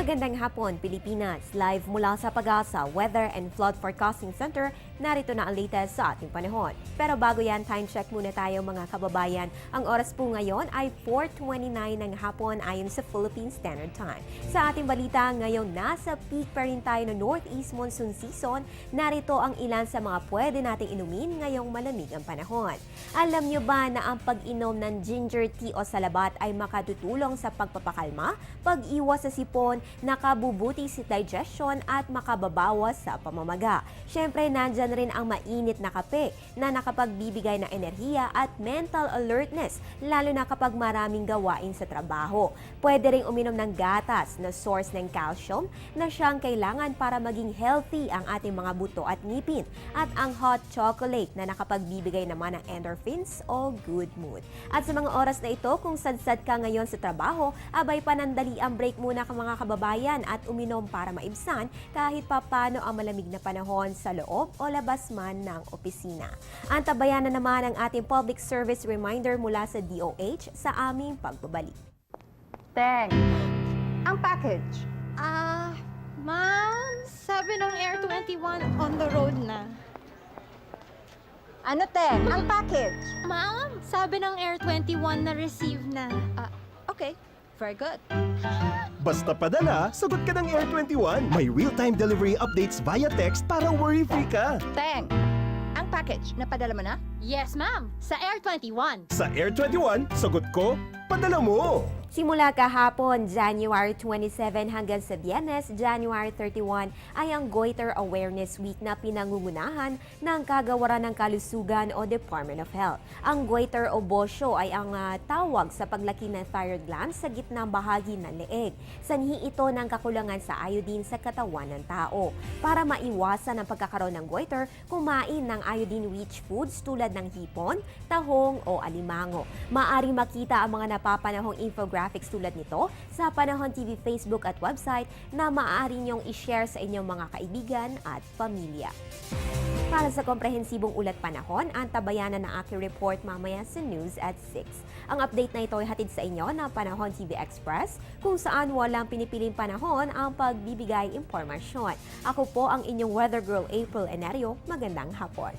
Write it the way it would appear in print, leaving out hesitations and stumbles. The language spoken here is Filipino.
Magandang hapon, Pilipinas. Live mula sa Pag-asa Weather and Flood Forecasting Center, narito na ang latest sa ating panahon. Pero bago yan, time check muna tayo mga kababayan. Ang oras po ngayon ay 4:29 ng hapon ayon sa Philippine Standard Time. Sa ating balita, ngayon nasa peak pa rin tayo ng Northeast Monsoon Season. Narito ang ilan sa mga pwede nating inumin ngayong malamig ang panahon. Alam nyo ba na ang pag-inom ng ginger tea o salabat ay makatutulong sa pagpapakalma, pag-iwas sa sipon, nakabubuti sa digestion at makababawas sa pamamaga. Siyempre, nandyan rin ang mainit na kape na nakapagbibigay ng enerhiya at mental alertness, lalo na kapag maraming gawain sa trabaho. Pwede ring uminom ng gatas na source ng calcium na siyang kailangan para maging healthy ang ating mga buto at ngipin. At ang hot chocolate na nakapagbibigay naman ng endorphins o good mood. At sa mga oras na ito, kung sadsad ka ngayon sa trabaho, abay panandali ang break muna ka mga kababayan at uminom para maibsan kahit papano ang malamig na panahon sa loob o labas man ng opisina. Antabayan na naman ang ating public service reminder mula sa DOH sa aming pagbabalik. Teng, ang package. Ma'am, sabi ng Air 21 on the road na. Ano, Teng? Ang package. Ma'am, sabi ng Air 21 na receive na. Okay, very good. Basta padala, sagot ka ng Air 21. May real-time delivery updates via text para worry-free ka. Teng, ang package, napadala mo na? Yes, ma'am, sa Air 21. Sa Air 21, sagot ko, padala mo. Simula kahapon, January 27 hanggang sa Biyernes, January 31, ay ang Goiter Awareness Week na pinangungunahan ng Kagawaran ng Kalusugan o Department of Health. Ang goiter o bosyo ay ang tawag sa paglaki ng thyroid gland sa gitnang bahagi ng leeg. Sanhi ito ng kakulangan sa iodine sa katawan ng tao. Para maiwasan ang pagkakaroon ng goiter, kumain ng iodine-rich foods tulad ng hipon, tahong o alimango. Maaari makita ang mga napapanahong infographics tulad nito sa Panahon TV Facebook at website na maaari niyong i-share sa inyong mga kaibigan at pamilya. Para sa komprehensibong ulat panahon, antabayanan ng aking report mamaya sa News at 6. Ang update na ito ay hatid sa inyo ng Panahon TV Express, kung saan walang pinipiling panahon ang pagbibigay impormasyon. Ako po ang inyong weather girl April Enario. Magandang hapon.